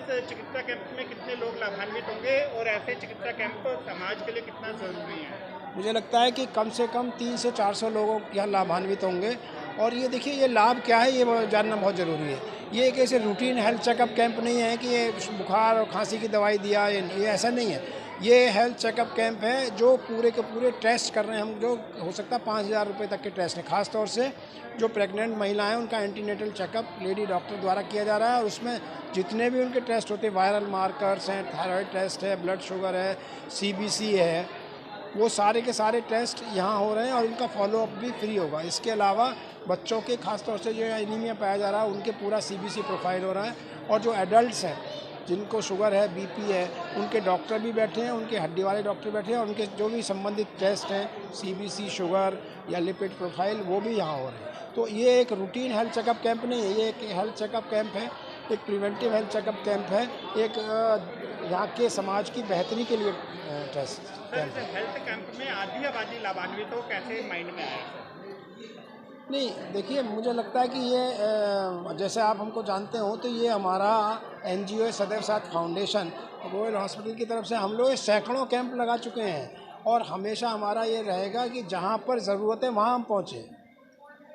इस चिकित्सा कैंप में कितने लोग लाभान्वित होंगे और ऐसे चिकित्सा कैंप समाज के लिए कितना ज़रूरी है? मुझे लगता है कि कम से कम 300 से 400 लोगों यहाँ लाभान्वित होंगे। और ये देखिए, ये लाभ क्या है, ये जानना बहुत ज़रूरी है। ये एक ऐसे रूटीन हेल्थ चेकअप कैंप नहीं है कि ये बुखार और खांसी की दवाई दिया, ये ऐसा नहीं है। ये हेल्थ चेकअप कैंप है जो पूरे के पूरे टेस्ट कर रहे हैं हम, जो हो सकता है 5,000 रुपये तक के टेस्ट हैं। ख़ासतौर से जो प्रेग्नेंट महिलाएं हैं उनका एंटीनेटल चेकअप लेडी डॉक्टर द्वारा किया जा रहा है, और उसमें जितने भी उनके टेस्ट होते हैं, वायरल मार्कर्स हैं, थायराइड टेस्ट है, ब्लड शुगर है, CBC है, वो सारे के सारे टेस्ट यहाँ हो रहे हैं और उनका फॉलोअप भी फ्री होगा। इसके अलावा बच्चों के खासतौर से जो एनीमिया पाया जा रहा है उनके पूरा CBC प्रोफाइल हो रहा है। और जो एडल्ट्स हैं जिनको शुगर है, BP है, उनके डॉक्टर भी बैठे हैं, उनके हड्डी वाले डॉक्टर बैठे हैं, और उनके जो भी संबंधित टेस्ट हैं, CBC, शुगर या लिपिड प्रोफाइल, वो भी यहाँ हो रहे हैं। तो ये एक रूटीन हेल्थ चेकअप कैंप नहीं है, ये एक हेल्थ चेकअप कैंप है, एक प्रिवेंटिव हेल्थ चेकअप कैंप है, एक यहाँ के समाज की बेहतरी के लिए टेस्ट कैंप है। हेल्थ कैंप में आधी आबादी लाभान्वित हो, कैसे माइंड में आया? नहीं, देखिए, मुझे लगता है कि ये जैसे आप हमको जानते हो तो ये हमारा NGO है, सदैव साथ फाउंडेशन, रॉयल हॉस्पिटल की तरफ से हम लोग सैकड़ों कैंप लगा चुके हैं, और हमेशा हमारा ये रहेगा कि जहाँ पर ज़रूरत है वहाँ हम पहुँचें,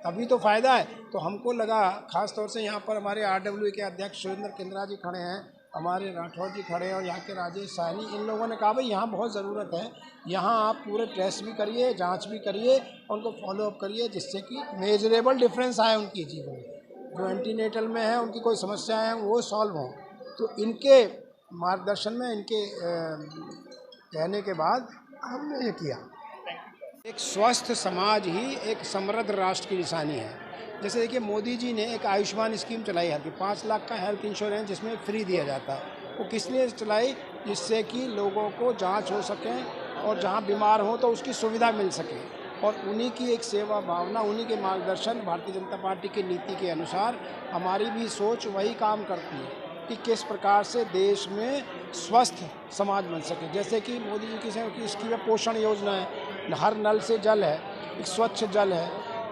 तभी तो फ़ायदा है। तो हमको लगा, ख़ास तौर से यहाँ पर हमारे RWA के अध्यक्ष सुरेंद्र किंद्रा जी खड़े हैं, हमारे राठौर जी खड़े हैं, और यहाँ के राजेश साहनी, इन लोगों ने कहा भाई यहाँ बहुत ज़रूरत है, यहाँ आप पूरे टेस्ट भी करिए, जांच भी करिए, उनको फॉलोअप करिए, जिससे कि मेजरेबल डिफरेंस आए उनकी जीवन में, जो एंटीनेटल में है उनकी कोई समस्याएं हैं वो सॉल्व हों। तो इनके मार्गदर्शन में, इनके कहने के बाद हमने ये किया। एक स्वस्थ समाज ही एक समृद्ध राष्ट्र की निशानी है। जैसे देखिए, मोदी जी ने एक आयुष्मान स्कीम चलाई है कि 5 लाख का हेल्थ इंश्योरेंस जिसमें फ्री दिया जाता है। वो किस लिए चलाई? जिससे कि लोगों को जांच हो सके और जहां बीमार हो तो उसकी सुविधा मिल सके। और उन्हीं की एक सेवा भावना, उन्हीं के मार्गदर्शन, भारतीय जनता पार्टी की नीति के अनुसार हमारी भी सोच वही काम करती है कि किस प्रकार से देश में स्वस्थ समाज बन सके। जैसे कि मोदी जी की स्कीम है, पोषण योजना है, हर नल से जल है, एक स्वच्छ जल है,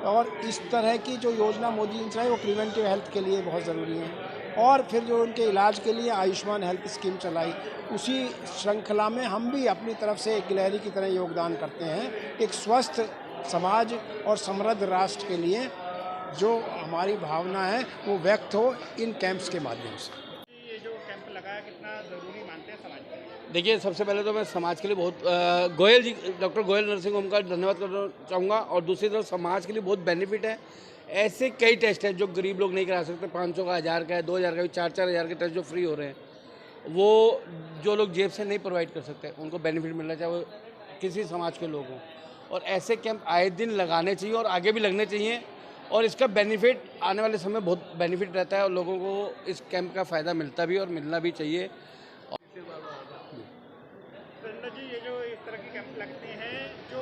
और इस तरह की जो योजना मोदी जी ने चलाई वो प्रिवेंटिव हेल्थ के लिए बहुत ज़रूरी है। और फिर जो उनके इलाज के लिए आयुष्मान हेल्थ स्कीम चलाई, उसी श्रृंखला में हम भी अपनी तरफ से एक गिलहरी की तरह योगदान करते हैं, एक स्वस्थ समाज और समृद्ध राष्ट्र के लिए जो हमारी भावना है वो व्यक्त हो इन कैंप्स के माध्यम से। ये जो कैंप लगाया कितना ज़रूरी मानते हैं समाज के लिए? देखिए, सबसे पहले तो मैं समाज के लिए बहुत गोयल जी, डॉक्टर गोयल नरसिंह होम का धन्यवाद करना चाहूँगा, और दूसरी तरफ समाज के लिए बहुत बेनिफिट है। ऐसे कई टेस्ट हैं जो गरीब लोग नहीं करा सकते, 500 का, 1000 का है, 2000 का भी, 4-4 हज़ार के टेस्ट जो फ्री हो रहे हैं, वो जो लोग जेब से नहीं प्रोवाइड कर सकते उनको बेनिफिट मिलना चाहिए, वो किसी समाज के लोग हों। और ऐसे कैंप आए दिन लगाने चाहिए और आगे भी लगने चाहिए, और इसका बेनिफिट आने वाले समय बहुत बेनिफिट रहता है, और लोगों को इस कैंप का फ़ायदा मिलता भी और मिलना भी चाहिए। जी, ये जो इस तरह के कैंप लगते हैं, जो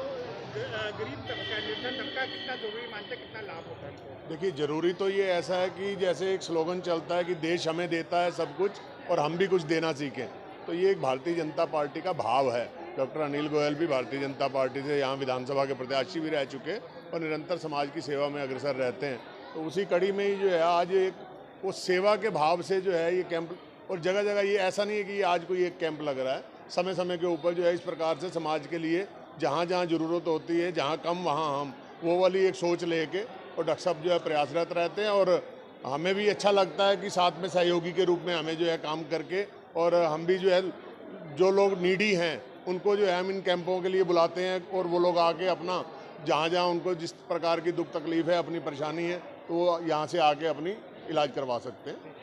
गरीब तबका, निर्धन तबका, कितना ज़रूरी मानते हैं, कितना लाभ होता है उनको? देखिए, ज़रूरी तो ये ऐसा है कि जैसे एक स्लोगन चलता है कि देश हमें देता है सब कुछ और हम भी कुछ देना सीखें, तो ये एक भारतीय जनता पार्टी का भाव है। डॉक्टर अनिल गोयल भी भारतीय जनता पार्टी से यहाँ विधानसभा के प्रत्याशी भी रह चुके और निरंतर समाज की सेवा में अग्रसर रहते हैं। तो उसी कड़ी में ही जो है आज एक वो सेवा के भाव से जो है ये कैंप, और जगह जगह ये ऐसा नहीं है कि ये आज कोई एक कैंप लग रहा है, समय समय के ऊपर जो है इस प्रकार से समाज के लिए जहाँ जहाँ ज़रूरत होती है, जहाँ कम वहाँ हम, वो वाली एक सोच लेके और डॉक्टर साहब जो है प्रयासरत रहते हैं। और हमें भी अच्छा लगता है कि साथ में सहयोगी के रूप में हमें जो है काम करके, और हम भी जो है जो लोग नीडी हैं उनको जो है हम इन कैंपों के लिए बुलाते हैं, और वो लोग आके अपना जहाँ जहाँ उनको जिस प्रकार की दुख तकलीफ़ है, अपनी परेशानी है, तो वो यहाँ से आके अपनी इलाज करवा सकते हैं।